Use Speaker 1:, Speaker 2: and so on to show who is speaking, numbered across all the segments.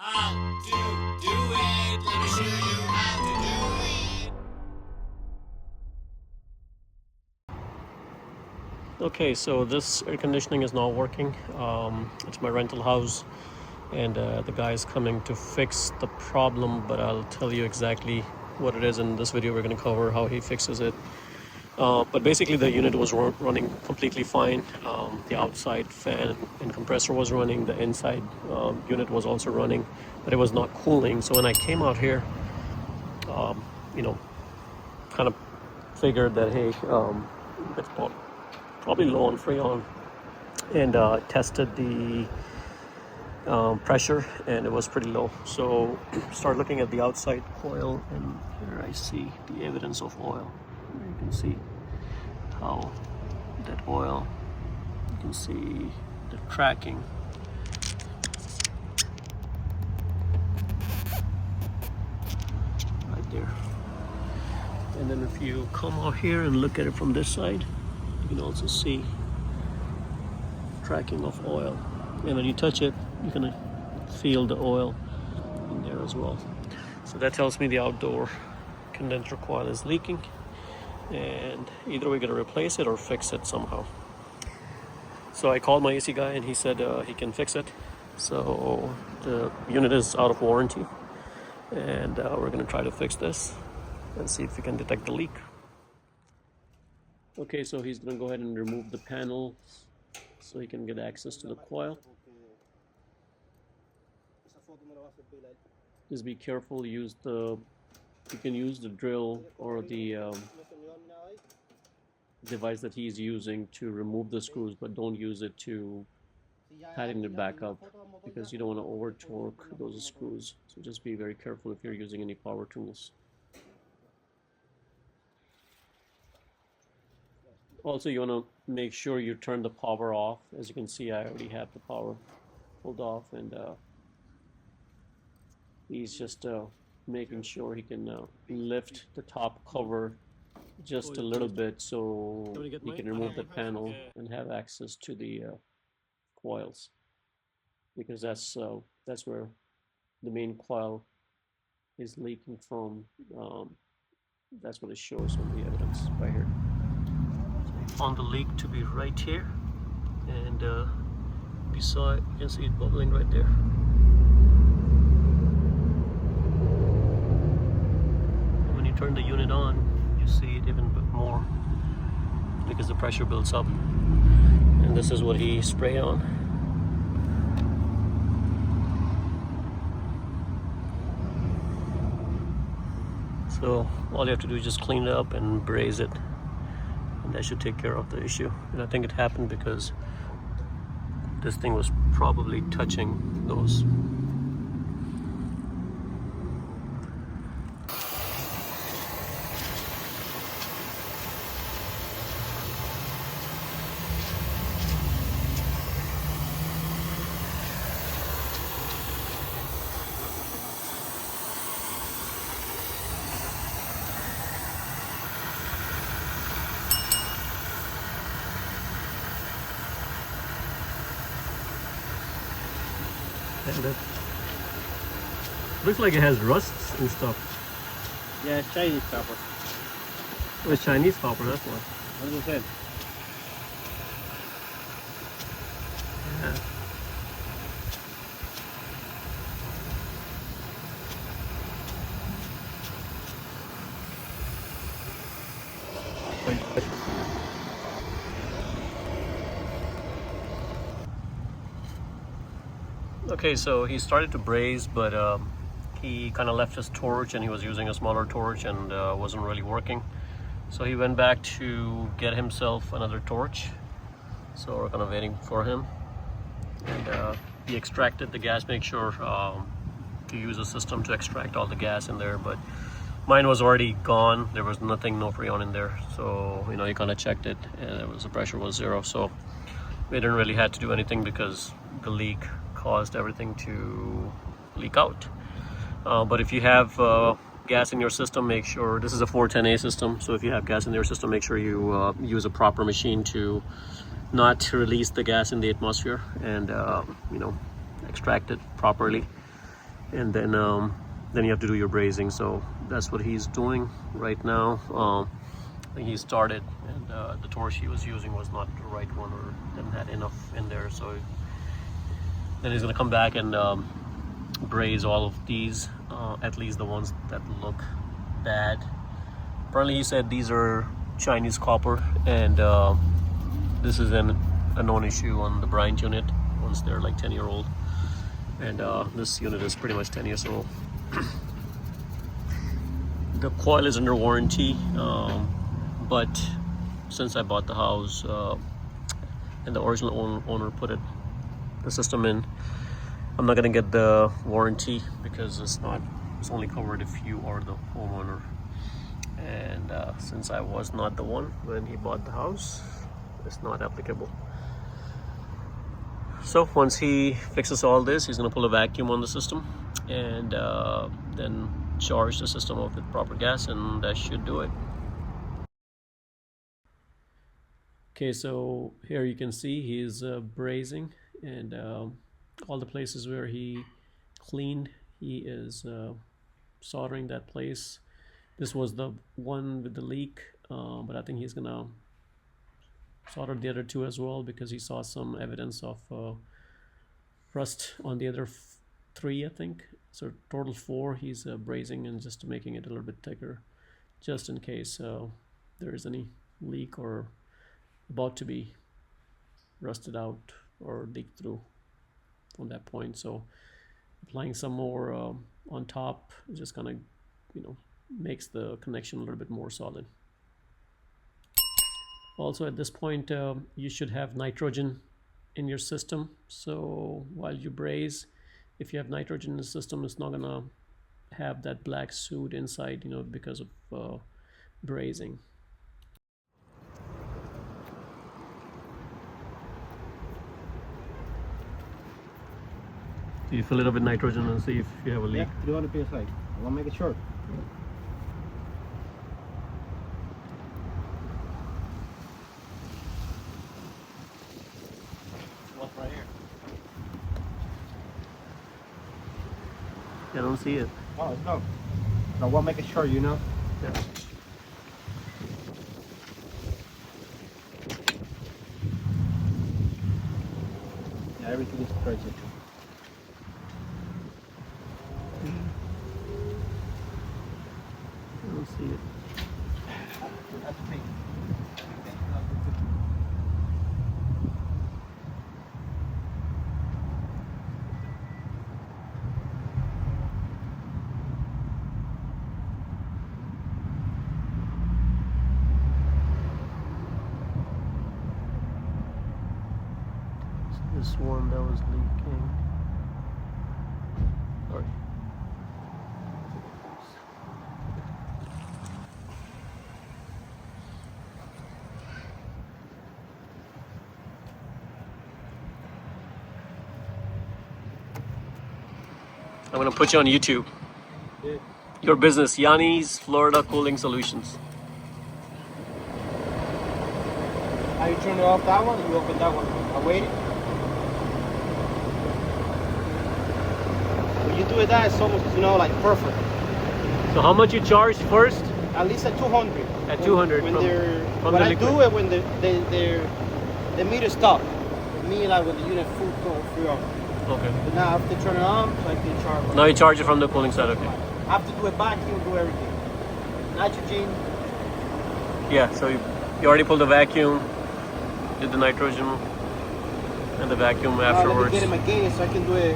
Speaker 1: how to do it. Let me show you how to do it.
Speaker 2: Okay, so this air conditioning is not working. It's my rental house, and the guy is coming to fix the problem, but I'll tell you exactly what it is in this video. We're going to cover how he fixes it. But basically the unit was running completely fine. The outside fan and compressor was running. The inside unit was also running, but it was not cooling. So when I came out here, you know, kind of figured that, hey, it's probably low on Freon, and tested the pressure, and it was pretty low. So start looking at the outside coil, and here I see the evidence of oil. You can see how that oil, you can see the cracking. Right there. And then if you come out here and look at it from this side, you can also see tracking of oil. And when you touch it, you can feel the oil in there as well. So that tells me the outdoor condenser coil is leaking, and either we're gonna replace it or fix it somehow. So I called my AC guy, and he said he can fix it. So the unit is out of warranty, and we're gonna try to fix this and see if we can detect the leak. Okay, so he's gonna go ahead and remove the panel so he can get access to the coil. Just be careful, you can use the drill or the device that he's using to remove the screws, but don't use it to tighten it back up, because you don't want to over torque those screws. So just be very careful if you're using any power tools. Also, you want to make sure you turn the power off. As you can see, I already have the power pulled off, and he's just making sure he can lift the top cover just a little bit, so he can remove the panel and have access to the coils, because that's where the main coil is leaking from. That's what it shows on the evidence right here. So found the leak to be right here, and you saw it, you can see it bubbling right there. When you turn the unit on, you see it even bit more because the pressure builds up, and this is what he sprayed on. So all you have to do is just clean it up and braze it, and that should take care of the issue. And I think it happened because this thing was probably touching those. And it looks like it has rusts and stuff.
Speaker 3: Yeah, it's Chinese copper.
Speaker 2: Oh, it's Chinese copper, that's why.
Speaker 3: What was that?
Speaker 2: Yeah. Okay, so he started to braze, but he kind of left his torch, and he was using a smaller torch, and wasn't really working. So he went back to get himself another torch. So we're kind of waiting for him. And he extracted the gas. Make sure to use a system to extract all the gas in there, but mine was already gone. There was nothing, no Freon in there. So, you know, you kind of checked it, and the pressure was 0. So we didn't really have to do anything because the leak caused everything to leak out. But if you have gas in your system, make sure, this is a 410A system, so if you have gas in your system, make sure you use a proper machine to not release the gas in the atmosphere, and you know, extract it properly. and then you have to do your brazing. So that's what he's doing right now. I think he started, and the torch he was using was not the right one, or didn't have enough in there. So then he's gonna come back and braze all of these, at least the ones that look bad. Apparently he said these are Chinese copper, and this is a known issue on the Bryant unit once they're like 10-year-old, and this unit is pretty much 10 years old. The coil is under warranty, but since I bought the house and the original owner put the system in, I'm not gonna get the warranty because it's only covered if you are the homeowner. And since I was not the one when he bought the house, it's not applicable. So once he fixes all this, he's gonna pull a vacuum on the system and then charge the system up with proper gas, and that should do it. Okay, so here you can see he's brazing, and all the places where he cleaned, he is soldering that place. This was the one with the leak, but I think he's gonna solder the other two as well, because he saw some evidence of rust on the other three, I think. So total 4 he's brazing, and just making it a little bit thicker, just in case there is any leak or about to be rusted out or leaked through from that point. So applying some more on top is just gonna, makes the connection a little bit more solid. Also at this point, you should have nitrogen in your system. So while you braze, if you have nitrogen in the system, it's not gonna have that black soot inside, because of brazing. So you fill it up with nitrogen and see if you have a leak.
Speaker 3: Yeah, 300 psi. I want to make it short. What's right here?
Speaker 2: I don't see it.
Speaker 3: Oh, it's no. I want to make it short,
Speaker 2: Yeah.
Speaker 3: Yeah, everything is crazy.
Speaker 2: I don't see it.
Speaker 3: That's the thing.
Speaker 2: This one that was leaking. Sorry. I'm gonna put you on YouTube.
Speaker 3: Yeah.
Speaker 2: Your business, Yanni's Florida Cooling Solutions.
Speaker 3: Now you turn it off that one, and you open that one. I waited. When you do it that, it's almost, like perfect.
Speaker 2: So how much you charge first?
Speaker 3: At least at 200.
Speaker 2: At 200
Speaker 3: When
Speaker 2: from
Speaker 3: when
Speaker 2: the
Speaker 3: I
Speaker 2: liquid.
Speaker 3: do it when the meter stop. It means like when the unit full free off.
Speaker 2: Okay.
Speaker 3: But now I have to turn it on so I can charge.
Speaker 2: Now you charge it from the cooling side, okay.
Speaker 3: I have to do it back here, do everything. Nitrogen.
Speaker 2: Yeah, so you already pulled the vacuum, did the nitrogen, and the vacuum
Speaker 3: Let me
Speaker 2: afterwards.
Speaker 3: get him a gauge so I can do it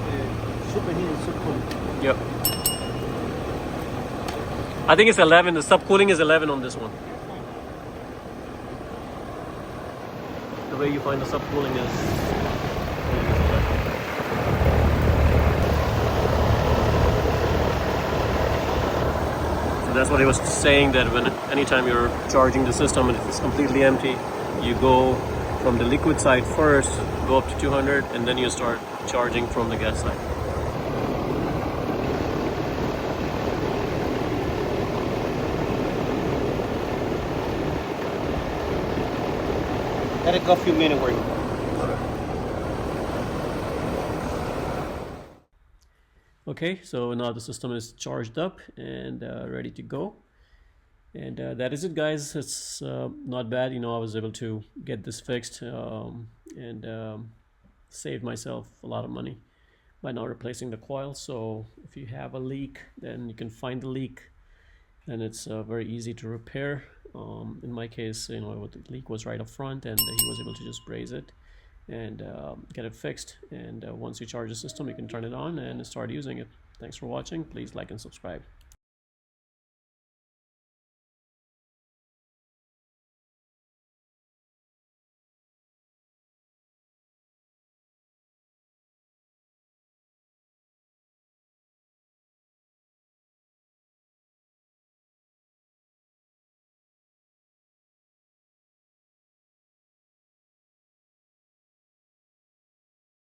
Speaker 3: super heat and super cool.
Speaker 2: Yep. I think it's 11. The subcooling is 11 on this one. The way you find the subcooling is. So that's what he was saying, that anytime you're charging the system and it's completely empty, you go from the liquid side first, go up to 200, and then you start charging from the gas side.
Speaker 3: Let it go a few minutes where you
Speaker 2: Okay, so now the system is charged up and ready to go. And that is it, guys. It's not bad. You know, I was able to get this fixed and save myself a lot of money by not replacing the coil. So if you have a leak, then you can find the leak, and it's very easy to repair. In my case, you know, the leak was right up front, and he was able to just braze it and get it fixed. And once you charge the system, you can turn it on and start using it. Thanks for watching. Please like and subscribe.